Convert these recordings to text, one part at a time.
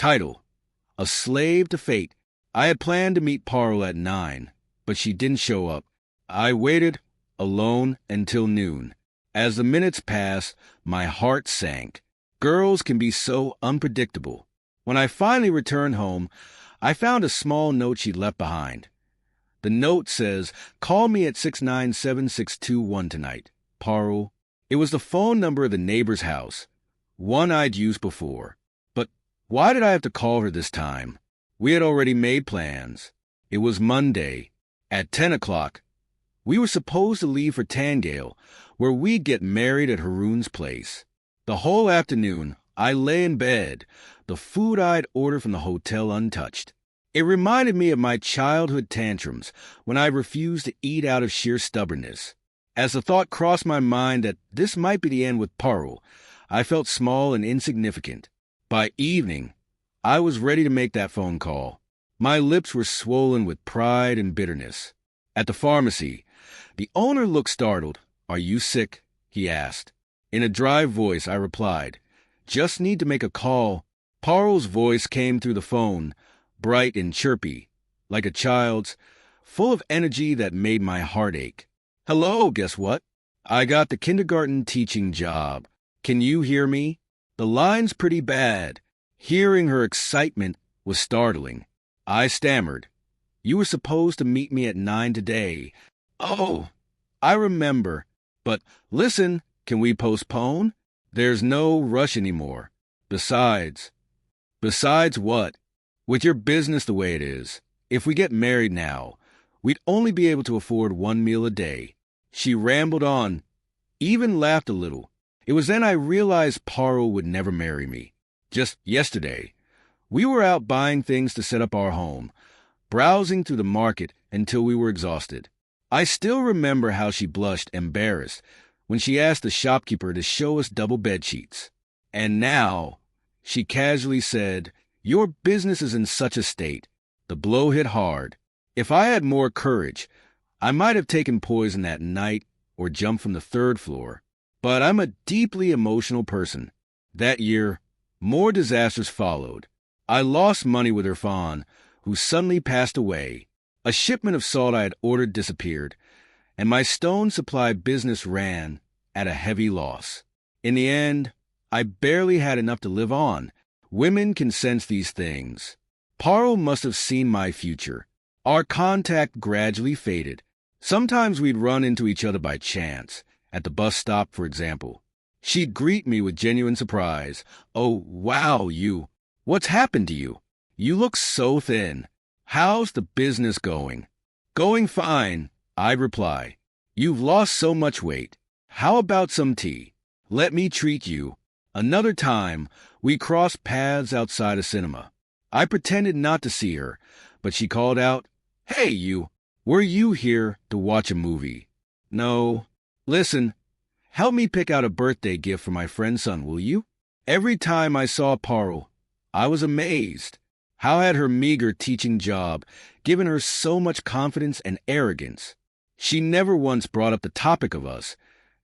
Title: A Slave to Fate. I had planned to meet Parul at 9, but she didn't show up. I waited, alone, until noon. As the minutes passed, my heart sank. Girls can be so unpredictable. When I finally returned home, I found a small note she'd left behind. The note says, "Call me at 697-621 tonight, Parul." It was the phone number of the neighbor's house, one I'd used before. But why did I have to call her this time? We had already made plans. It was Monday, at 10 o'clock. We were supposed to leave for Tangale, where we'd get married at Haroon's place. The whole afternoon, I lay in bed, the food I'd ordered from the hotel untouched. It reminded me of my childhood tantrums when I refused to eat out of sheer stubbornness. As the thought crossed my mind that this might be the end with Parul, I felt small and insignificant. By evening, I was ready to make that phone call. My lips were swollen with pride and bitterness. At the pharmacy, the owner looked startled. "Are you sick?" he asked. In a dry voice, I replied, "Just need to make a call." Parul's voice came through the phone, bright and chirpy, like a child's, full of energy that made my heart ache. "Hello, guess what? I got the kindergarten teaching job. Can you hear me?" The line's pretty bad. Hearing her excitement was startling. I stammered, "You were supposed to meet me at 9 today." "Oh, I remember. But listen, can we postpone? There's no rush anymore. Besides what? With your business the way it is, if we get married now, we'd only be able to afford one meal a day." She rambled on, even laughed a little. It was then I realized Parul would never marry me. Just yesterday, we were out buying things to set up our home, browsing through the market until we were exhausted. I still remember how she blushed, embarrassed, when she asked the shopkeeper to show us double bed sheets. And now, she casually said, "Your business is in such a state." The blow hit hard. If I had more courage, I might have taken poison that night or jumped from the 3rd floor. But I'm a deeply emotional person. That year, more disasters followed. I lost money with Irfan, who suddenly passed away. A shipment of salt I had ordered disappeared, and my stone supply business ran at a heavy loss. In the end, I barely had enough to live on. Women can sense these things. Parul must have seen my future. Our contact gradually faded. Sometimes we'd run into each other by chance, at the bus stop, for example. She'd greet me with genuine surprise. "Oh, wow, what's happened to you? You look so thin. How's the business going?" "Going fine," I'd reply. "You've lost so much weight. How about some tea? Let me treat you." Another time, we crossed paths outside a cinema. I pretended not to see her, but she called out, "Hey, were you here to watch a movie?" "No." "Listen, help me pick out a birthday gift for my friend's son, will you?" Every time I saw Parul, I was amazed. How had her meager teaching job given her so much confidence and arrogance? She never once brought up the topic of us,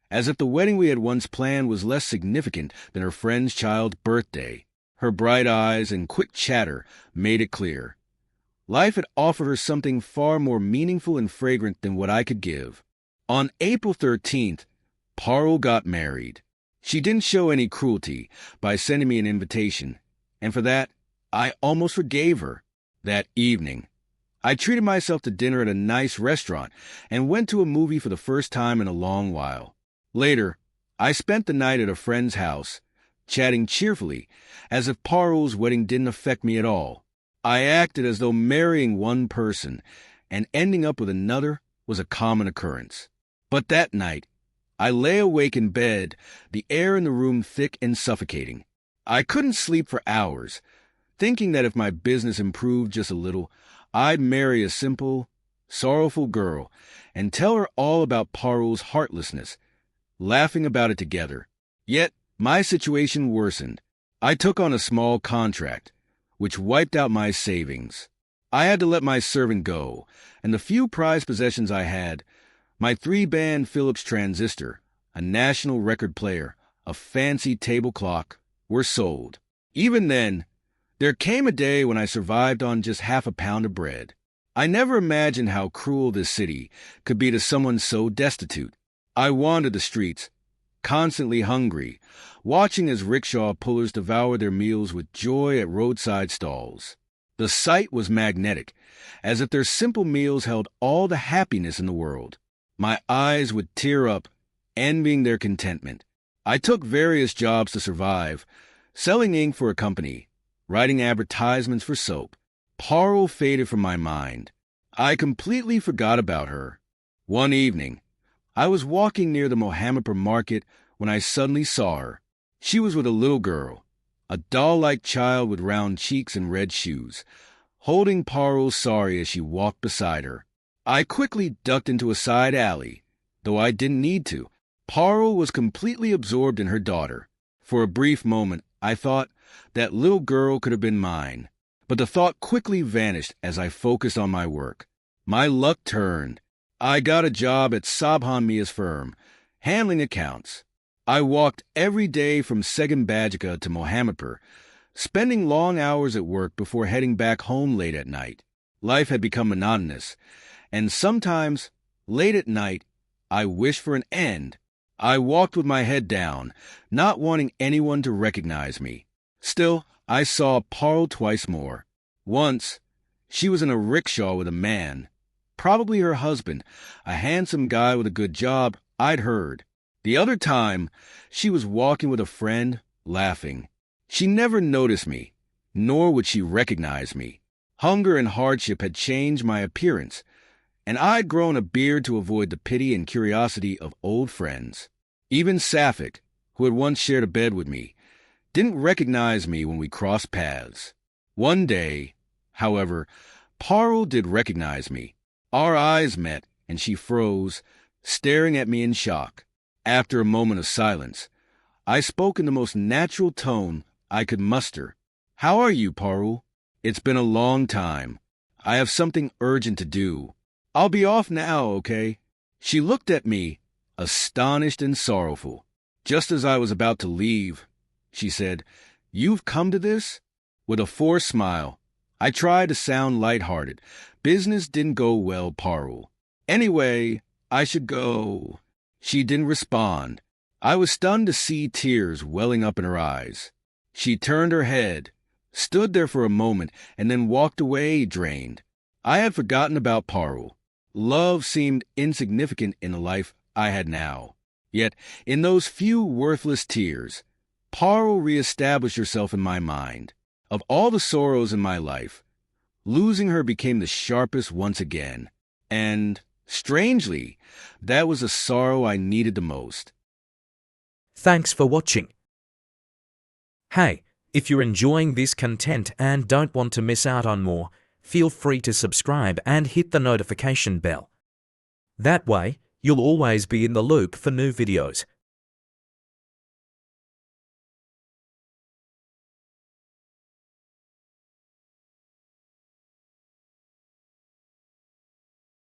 as if the wedding we had once planned was less significant than her friend's child's birthday. Her bright eyes and quick chatter made it clear. Life had offered her something far more meaningful and fragrant than what I could give. On April 13th, Parul got married. She didn't show any cruelty by sending me an invitation, and for that, I almost forgave her. That evening, I treated myself to dinner at a nice restaurant and went to a movie for the first time in a long while. Later, I spent the night at a friend's house, chatting cheerfully, as if Parul's wedding didn't affect me at all. I acted as though marrying one person and ending up with another was a common occurrence. But that night, I lay awake in bed, the air in the room thick and suffocating. I couldn't sleep for hours, thinking that if my business improved just a little, I'd marry a simple, sorrowful girl and tell her all about Parul's heartlessness, laughing about it together. Yet, my situation worsened. I took on a small contract, which wiped out my savings. I had to let my servant go, and the few prized possessions I had, my 3-band Philips transistor, a national record player, a fancy table clock, were sold. Even then, There came a day when I survived on just half a pound of bread. I never imagined how cruel this city could be to someone so destitute. I wandered the streets, constantly hungry, watching as rickshaw pullers devour their meals with joy at roadside stalls. The sight was magnetic, as if their simple meals held all the happiness in the world. My eyes would tear up, envying their contentment. I took various jobs to survive, selling ink for a company, writing advertisements for soap. Parul faded from my mind. I completely forgot about her. One evening, I was walking near the Mohammadpur market when I suddenly saw her. She was with a little girl, a doll-like child with round cheeks and red shoes, holding Parul's sari as she walked beside her. I quickly ducked into a side alley, though I didn't need to. Parul was completely absorbed in her daughter. For a brief moment, I thought that little girl could have been mine, but the thought quickly vanished as I focused on my work. My luck turned. I got a job at Sabhan Mia's firm, handling accounts. I walked every day from Segam Bajika to Mohammadpur, spending long hours at work before heading back home late at night. Life had become monotonous, and sometimes, late at night, I wished for an end. I walked with my head down, not wanting anyone to recognize me. Still, I saw Parul twice more. Once, she was in a rickshaw with a man, probably her husband, a handsome guy with a good job, I'd heard. The other time, she was walking with a friend, laughing. She never noticed me, nor would she recognize me. Hunger and hardship had changed my appearance, and I'd grown a beard to avoid the pity and curiosity of old friends. Even Safik, who had once shared a bed with me, didn't recognize me when we crossed paths. One day, however, Parul did recognize me. Our eyes met, and she froze, staring at me in shock. After a moment of silence, I spoke in the most natural tone I could muster. "How are you, Parul? It's been a long time. I have something urgent to do. I'll be off now, okay?" She looked at me, astonished and sorrowful. Just as I was about to leave, she said, "You've come to this?" With a forced smile, I tried to sound lighthearted. "Business didn't go well, Parul. Anyway, I should go." She didn't respond. I was stunned to see tears welling up in her eyes. She turned her head, stood there for a moment, and then walked away, drained. I had forgotten about Parul. Love seemed insignificant in the life I had now. Yet, in those few worthless tears, Parul reestablished herself in my mind. Of all the sorrows in my life, losing her became the sharpest once again. And, strangely, that was the sorrow I needed the most. Thanks for watching. Hey, if you're enjoying this content and don't want to miss out on more, feel free to subscribe and hit the notification bell. That way, you'll always be in the loop for new videos.